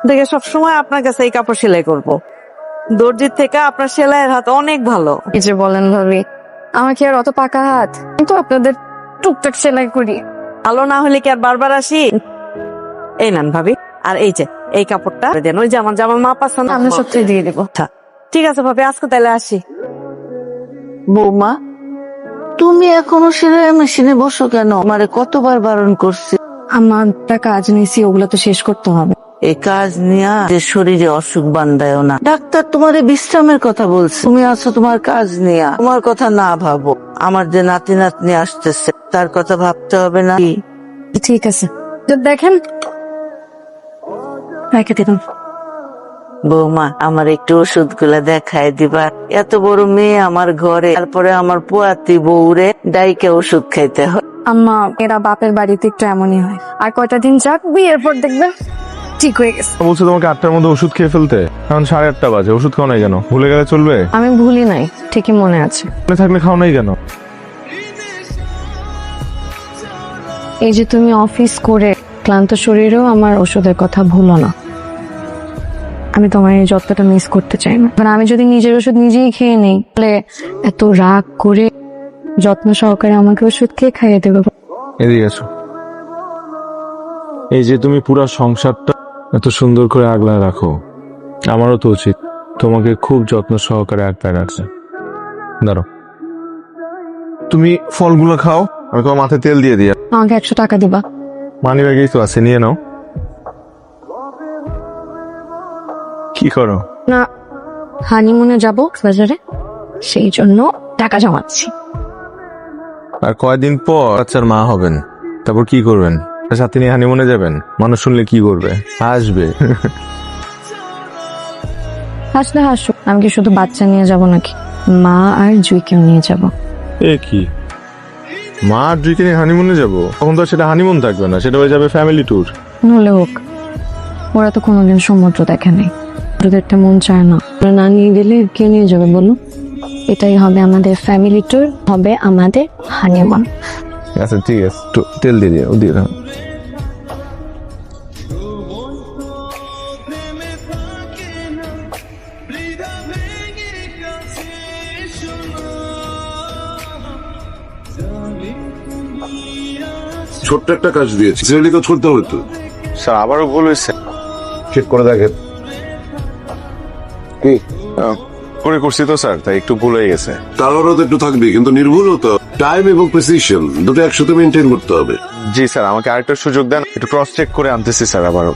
দেখে সবসময় আপনার কাছে এই কাপড় সেলাই করব। দর্জির থেকে আপনার সেলাইয়ের হাত অনেক ভালো। এই যে বলেন ভাবি, আমার কি আর অত পাকা হাত? কিন্তু আপনাদের টুকটাক সেলাই করি। ভালো না হলে কি আর বারবার আসি? এই নেন ভাবি, আর এই যে এই কাপড়টা দেন, ওই যে আমার জামার মাপ আছে না, আমরা সবটাই দিয়ে দেবো। আচ্ছা ঠিক আছে ভাবি, আজকে তাহলে আসি। বৌমা, তুমি এখনো সেলাই মেশিনে বসো কেন? আমারে কতবার বারণ করছি। আমার একটা কাজ নিয়েছি, ওগুলো তো শেষ করতে হবে। এই কাজ নিয়ে যে শরীরে অসুখ বান্ধায় না। ডাক্তার তোমার বিশ্রামের কথা বলছে, তুমি আছো তোমার কাজ নিয়ে। তোমার কথা না ভাবো, আমার যে নাতি নাতনি আসতেছে তার কথা ভাবতে হবে না? ঠিক আছে, তো দেখেন রেখে দিলাম। বৌমা, আমার একটু ওষুধ গুলা দেখায় দিবা। এত বড় মেয়ে আমার ঘরে, তারপরে আমার পোয়াতি বউরে ডাইকে ওষুধ খাইতে হয়। আম্মা, এরা বাপের বাড়িতে একটু এমনই হয়। আর কয়টা দিন যাক, বিয়ের পর দেখবেন ঠিক হয়ে গেছে। বলছে তোমাকে 8টার মধ্যে ওষুধ খেয়ে ফেলতে, এখন 8:30 বাজে, ওষুধ খাও নাই কেন? ভুলে গেলে চলবে? আমি ভুলি নাই, ঠিকই মনে আছে। মনে থাকলে খাও নাই কেন? এই যে তুমি অফিস করে ক্লান্ত শরীরেও আমার ওষুধের কথা ভুলো না। আমি তোমার এই যত্নটা মিস করতে চাই না। কারণ আমি যদি নিজের ওষুধ নিজেই খেয়ে নেই, তাহলে এত রাগ করে যত্ন সহকারে আমাকে ওষুধ কে খাইয়ে দেবে? এদিকে এসো। এই যে তুমি পুরো সংসারটা এত সুন্দর করে আগলায় রাখো, আমারও তো উচিত তোমাকে খুব যত্ন সহকারে আগলায় রাখছে। ধরো, তুমি ফলগুলো খাও, আমি তোমার মাথায় তেল দিয়ে দিই। আমাকে 100 টাকা দিবা? মানি ব্যাগেই তো আছে, নিয়ে নাও। কি করো? না, হানিমুনে যাবো বাজারে, সেই জন্য টাকা জমাচ্ছি। আর কয়দিন পর বাচ্চার মা হবেন, তারপর কি করবেন? সাথে নিয়ে হানিমুনে যাবেন? মানুষ শুনলে কি করবে? হাসবে। হাসলে হাসো, আমি কি শুধু বাচ্চা নিয়ে যাব নাকি? মা আর জুইকেও নিয়ে যাব। এ কি, মা আর দুইকে নিয়ে হানিমুনে যাবো? তখন তো আর সেটা হানিমুন থাকবে না, সেটা হয়ে যাবে ফ্যামিলি ট্যুর। হলে হোক, ওরা তো কোনোদিন সমুদ্র দেখে নেই, ওদেরটা মন চায় না। ওরা না নিয়ে গেলে কে নিয়ে যাবে বলো? এটাই হবে আমাদের ফ্যামিলি ট্যুর, হবে আমাদের হানিমুন। আচ্ছা ঠিক আছে, একটু তেল দিয়ে দিয়ে, ও দিয়ে দাও। ছোট্ট একটা কাজ দিয়েছি, সিরিয়ালি কাজ করতে হবে তো। স্যার আবারও ভুল হয়েছে। চেক করে দেখেন কি করে করছি তো স্যার, তাই একটু ভুল হয়ে গেছে। তাড়াহুড়ো তো একটু থাকবে, কিন্তু নির্ভুল হতো। টাইম এবং প্রেসিশন দুটো একসাথে মেনটেন করতে হবে। জি স্যার, আমাকে আরেকটা সুযোগ দেন, একটু ক্রস চেক করে আনতেছি স্যার আবারও।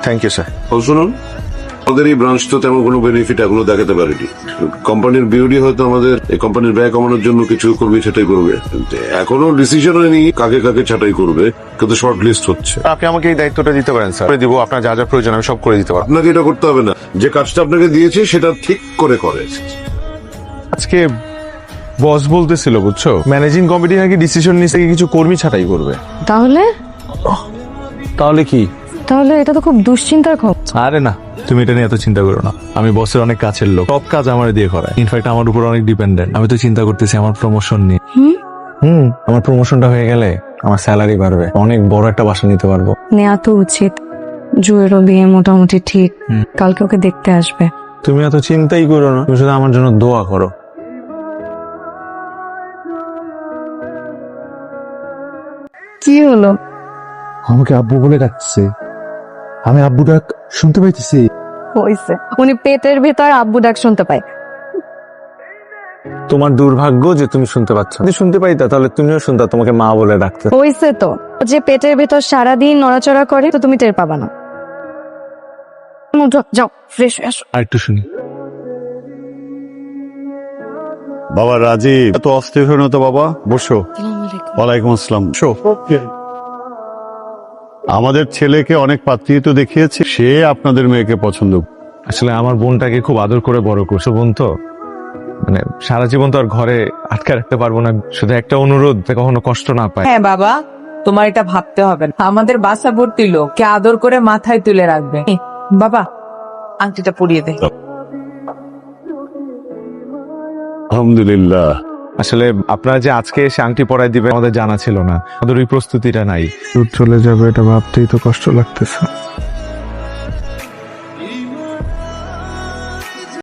Thank you sir. শুনুন, আমাদের এই ব্রাঞ্চ তো তেমন কোনো বেনিফিট এখনো দেখাতে পারেনি। কোম্পানির বিউডি হয়তো আমাদের এই কোম্পানির ব্যয় কমানোর জন্য কিছু কর্মী ছাঁটাই করবে। এখনো ডিসিশন হয়নি কাকে কাকে ছাঁটাই করবে, কিন্তু শর্ট লিস্ট হচ্ছে। আপনি আমাকে এই দায়িত্বটা দিতে পারেন স্যার, করে দিব। আপনার যা যা প্রয়োজন আমি সব করে দিতে পারবো। আপনাকে এটা করতে হবে না, যে কাজটা আপনাকে দিয়েছে সেটা ঠিক করে করে। আজকে বস বলতেছিল, বুঝছো, ম্যানেজিং কমিটি নাকি ডিসিশন নিচ্ছে কিছু কর্মী ছাঁটাই করবে। তাহলে তাহলে কি? তাহলে এটা তো খুব দুশ্চিন্তার খবর। আরে না, তুমি এটা নিয়ে এত চিন্তা করো না। আমি বসের অনেক কাছের লোক, সব কাজ আমার দিয়ে করায়। ইনফ্যাক্ট আমার উপর অনেক ডিপেন্ডেন্ট। আমি তো চিন্তা করতেছি আমার প্রমোশন নিয়ে। আমার প্রমোশনটা হয়ে গেলে আমার স্যালারি বাড়বে, অনেক বড় একটা বাসা নিতে পারবো। নেওয়া তো উচিত। জুয়েরও বিয়ে মোটামুটি ঠিক, কালকে ওকে দেখতে আসবে। তুমি এত চিন্তাই করো না, তুমি শুধু আমার জন্য দোয়া করো। কি হলো? আমাকে আব্বু বলে ডাকছে, আমি আব্বু ডাক শুনতে পাইতেছি। হইছে, উনি পেটের ভিতর আব্বু ডাক শুনতে পায়। তোমার দুর্ভাগ্য যে তুমি শুনতে পাচ্ছ। যদি শুনতে পাইতা তাহলে তুমিও শুনতা, তোমাকে মা বলে ডাকতে। হইছে তো, যে পেটের ভিতর সারাদিন নড়াচড়া করে, তো তুমি টের পাবা না। যাও ফ্রেশ হয়ে আসো। আর একটু শুনি। বাবা রাজীব, এত অস্থির হয়ে না তো বাবা, বসো। ওয়ালাইকুম আসসালাম। আমাদের ছেলেকে অনেক পাত্রী তো দেখিয়েছে, সে আপনাদের মেয়েকে পছন্দ। আসলে আমার বোনটাকে খুব আদর করে বড় করছো, বোন তো মানে সারা জীবন তো আর ঘরে আটকে রাখতে পারবো না। শুধু একটা অনুরোধ, কখনো কষ্ট না পায়। হ্যাঁ বাবা, তোমার এটা ভাবতে হবে না। আমাদের বাসা ভর্তি লোক কে আদর করে মাথায় তুলে রাখবে। বাবা, আংটিটা পরিয়ে দে। আলহামদুলিল্লাহ, আসলে আপনারা যে আজকে এসে আংটি পরাই দিবেন আমাদের জানা ছিল না, আমাদের ওই প্রস্তুতিটা নাই। চলে যাবে এটা ভাবতেই তো কষ্ট লাগতেছে।